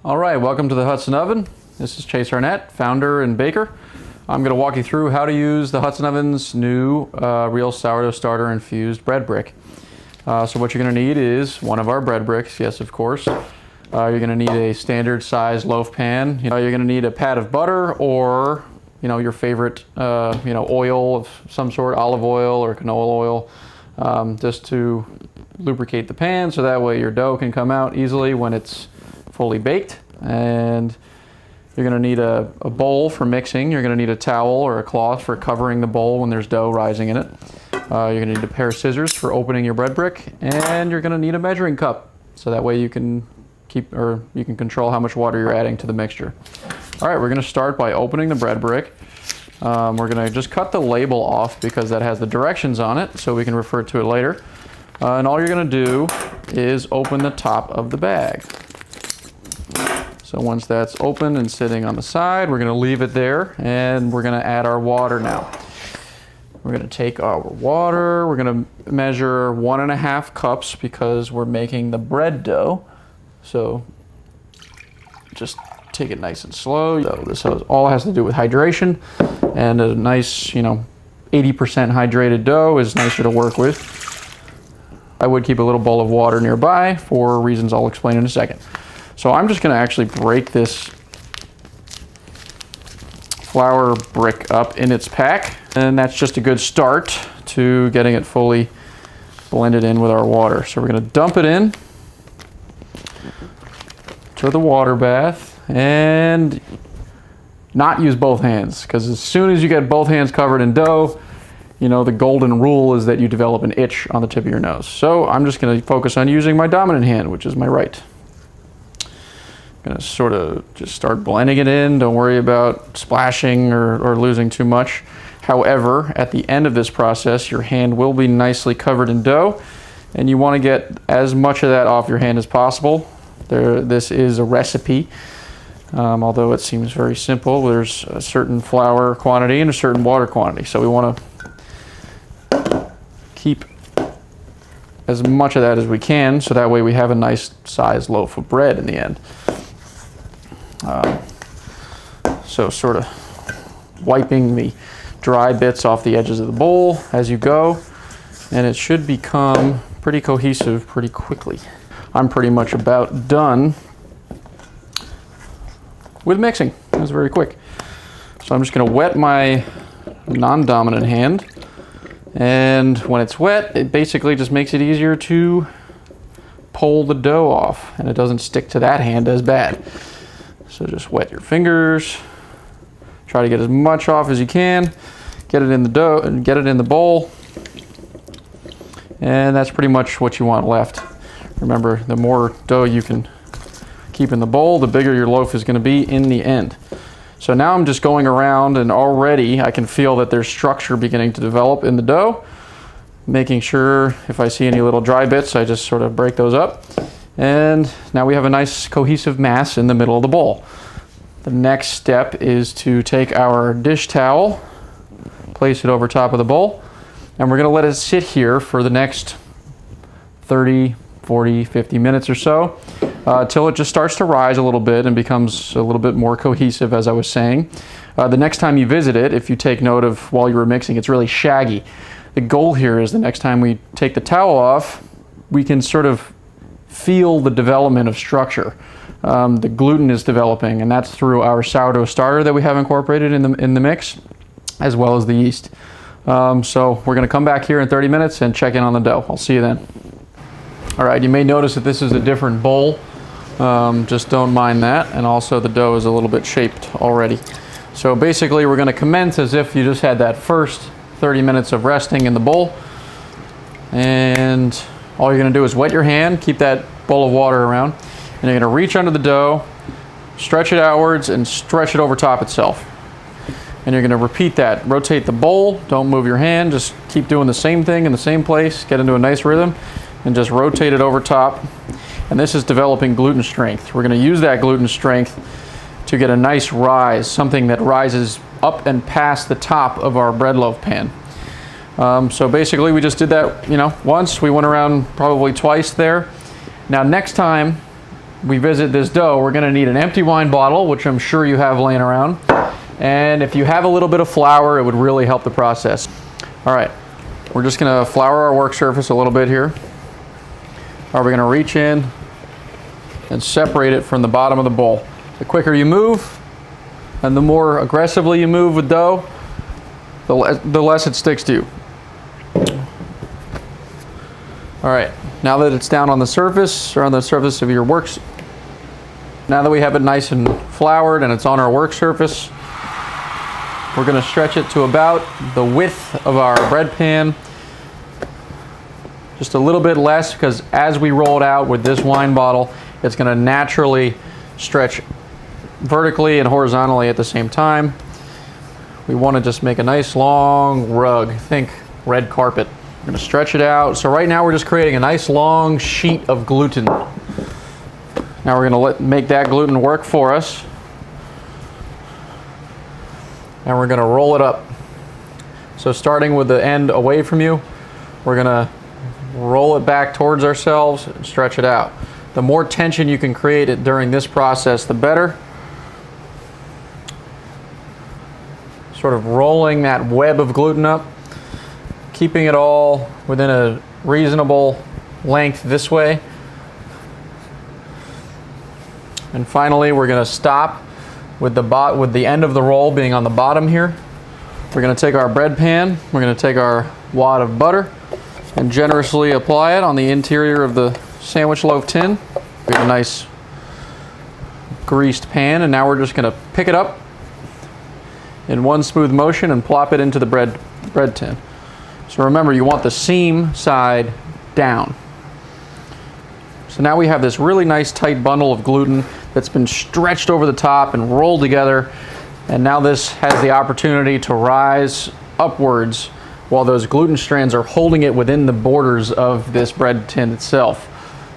All right, welcome to the Hudson Oven. This is Chase Arnett, founder and baker. I'm going to walk you through how to use the Hudson Oven's new real sourdough starter infused bread brick. So what you're going to need is one of our bread bricks, yes of course. You're going to need a standard size loaf pan. You're going to need a pat of butter or your favorite oil of some sort, olive oil or canola oil, just to lubricate the pan so that way your dough can come out easily when it's fully baked. And you're going to need a bowl for mixing. You're going to need a towel or a cloth for covering the bowl when there's dough rising in it. You're going to need a pair of scissors for opening your bread brick, and you're going to need a measuring cup so that way you can control how much water you're adding to the mixture. All right, we're going to start by opening the bread brick. We're going to just cut the label off because that has the directions on it so we can refer to it later. And all you're going to do is open the top of the bag. So once that's open and sitting on the side, we're going to leave it there, and we're going to add our water now. We're going to take our water, we're going to measure 1.5 cups because we're making the bread dough. So just take it nice and slow. So this all has to do with hydration, and a nice, 80% hydrated dough is nicer to work with. I would keep a little bowl of water nearby for reasons I'll explain in a second. So I'm just going to actually break this flour brick up in its pack, and that's just a good start to getting it fully blended in with our water. So we're going to dump it in to the water bath and not use both hands, because as soon as you get both hands covered in dough, the golden rule is that you develop an itch on the tip of your nose. So I'm just going to focus on using my dominant hand, which is my right. Gonna sort of just start blending it in. Don't worry about splashing or losing too much. However, at the end of this process, your hand will be nicely covered in dough, and you want to get as much of that off your hand as possible. This is a recipe. Although it seems very simple, there's a certain flour quantity and a certain water quantity. So we want to keep as much of that as we can, so that way we have a nice sized loaf of bread in the end. So sort of wiping the dry bits off the edges of the bowl as you go, and it should become pretty cohesive pretty quickly. I'm pretty much about done with mixing. It was very quick. So I'm just going to wet my non-dominant hand, and when it's wet, it basically just makes it easier to pull the dough off, and it doesn't stick to that hand as bad. So just wet your fingers, try to get as much off as you can, get it in the dough and get it in the bowl, and that's pretty much what you want left. Remember, the more dough you can keep in the bowl, the bigger your loaf is going to be in the end. So now I'm just going around, and already I can feel that there's structure beginning to develop in the dough, making sure if I see any little dry bits, I just sort of break those up. And now we have a nice cohesive mass in the middle of the bowl. The next step is to take our dish towel, place it over top of the bowl, and we're going to let it sit here for the next 30, 40, 50 minutes or so, till it just starts to rise a little bit and becomes a little bit more cohesive, as I was saying. The next time you visit it, if you take note of while you were mixing, it's really shaggy. The goal here is the next time we take the towel off, we can sort of feel the development of structure. The gluten is developing, and that's through our sourdough starter that we have incorporated in the mix, as well as the yeast. So we're going to come back here in 30 minutes and check in on the dough. I'll see you then. All right, you may notice that this is a different bowl. Just don't mind that, and also the dough is a little bit shaped already. So basically we're going to commence as if you just had that first 30 minutes of resting in the bowl, and all you're going to do is wet your hand, keep that bowl of water around, and you're going to reach under the dough, stretch it outwards, and stretch it over top itself. And you're going to repeat that. Rotate the bowl, don't move your hand, just keep doing the same thing in the same place, get into a nice rhythm, and just rotate it over top. And this is developing gluten strength. We're going to use that gluten strength to get a nice rise, something that rises up and past the top of our bread loaf pan. So basically we just did that, once. We went around probably twice there. Now next time we visit this dough, we're going to need an empty wine bottle, which I'm sure you have laying around. And if you have a little bit of flour, it would really help the process. All right, we're just going to flour our work surface a little bit here. We're going to reach in and separate it from the bottom of the bowl. The quicker you move and the more aggressively you move with dough, the less it sticks to you. All right, now that it's down on the surface, or on the surface of your works, now that we have it nice and floured and it's on our work surface, we're going to stretch it to about the width of our bread pan. Just a little bit less, because as we roll it out with this wine bottle, it's going to naturally stretch vertically and horizontally at the same time. We want to just make a nice long rug. Think red carpet. We're going to stretch it out. So right now we're just creating a nice long sheet of gluten. Now we're going to make that gluten work for us. And we're going to roll it up. So starting with the end away from you, we're going to roll it back towards ourselves and stretch it out. The more tension you can create it during this process, the better. Sort of rolling that web of gluten up, keeping it all within a reasonable length this way. And finally, we're going to stop with the end of the roll being on the bottom here. We're going to take our bread pan, we're going to take our wad of butter and generously apply it on the interior of the sandwich loaf tin. We have a nice greased pan, and now we're just going to pick it up in one smooth motion and plop it into the bread tin. So remember, you want the seam side down. So now we have this really nice tight bundle of gluten that's been stretched over the top and rolled together, and now this has the opportunity to rise upwards while those gluten strands are holding it within the borders of this bread tin itself.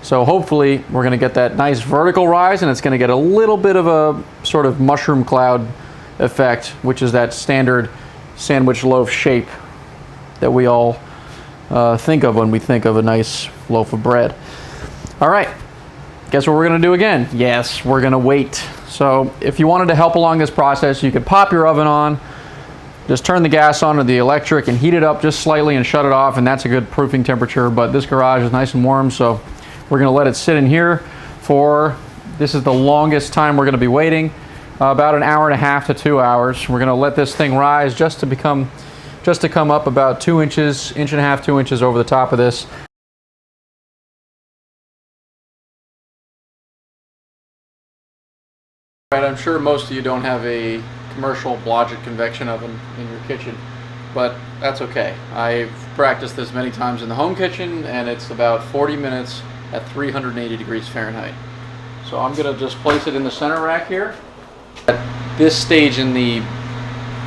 So hopefully we're going to get that nice vertical rise, and it's going to get a little bit of a sort of mushroom cloud effect, which is that standard sandwich loaf shape that we all think of when we think of a nice loaf of bread. All right, guess what we're going to do again? Yes, we're going to wait. So if you wanted to help along this process, you could pop your oven on, just turn the gas on to the electric and heat it up just slightly and shut it off, and that's a good proofing temperature. But this garage is nice and warm, so we're going to let it sit in here for, this is the longest time we're going to be waiting, about an hour and a half to 2 hours. We're going to let this thing rise just to come up about 2 inches, inch and a half, 2 inches over the top of this. Right, I'm sure most of you don't have a commercial Blodgett convection oven in your kitchen, but that's okay. I've practiced this many times in the home kitchen, and it's about 40 minutes at 380 degrees Fahrenheit. So I'm going to just place it in the center rack here. At this stage in the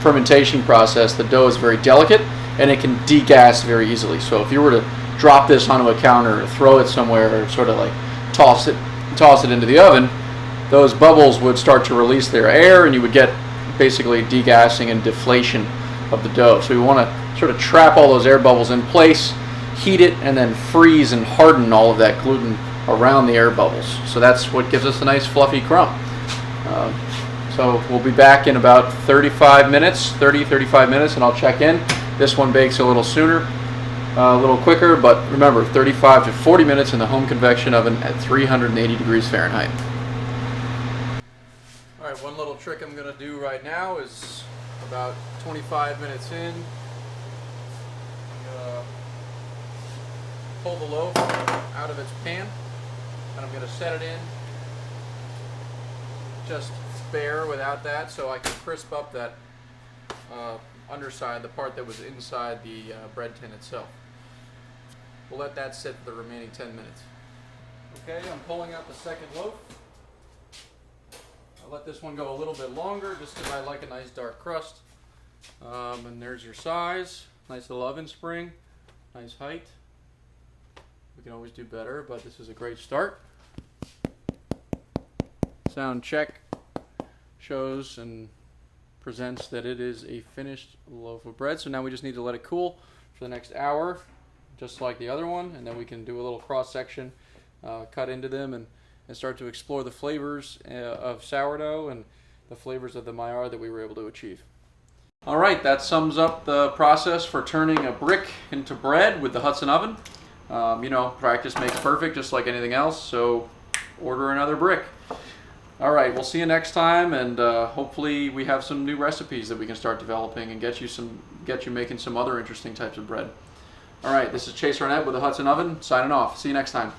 fermentation process, the dough is very delicate and it can degas very easily. So if you were to drop this onto a counter or throw it somewhere, or sort of like toss it into the oven, those bubbles would start to release their air, and you would get basically degassing and deflation of the dough. So we want to sort of trap all those air bubbles in place, heat it, and then freeze and harden all of that gluten around the air bubbles. So that's what gives us a nice fluffy crumb. So we'll be back in about 35 minutes, and I'll check in. This one bakes a little sooner, a little quicker, but remember, 35 to 40 minutes in the home convection oven at 380 degrees Fahrenheit. All right, one little trick I'm going to do right now is about 25 minutes in. Pull the loaf out of its pan, and I'm going to set it in just bare without that, so I can crisp up that underside, the part that was inside the bread tin itself. We'll let that sit for the remaining 10 minutes. Okay, I'm pulling out the second loaf. I'll let this one go a little bit longer just because I like a nice dark crust. And there's your size. Nice little oven spring. Nice height. We can always do better, but this is a great start. Sound check shows and presents that it is a finished loaf of bread. So now we just need to let it cool for the next hour, just like the other one, and then we can do a little cross section, cut into them, and start to explore the flavors of sourdough and the flavors of the Maillard that we were able to achieve. All right, that sums up the process for turning a brick into bread with the Hudson oven. You know, practice makes perfect, just like anything else, so order another brick. All right, we'll see you next time, and hopefully we have some new recipes that we can start developing and get you making some other interesting types of bread. All right, this is Chase Arnett with the Hudson Oven, signing off. See you next time.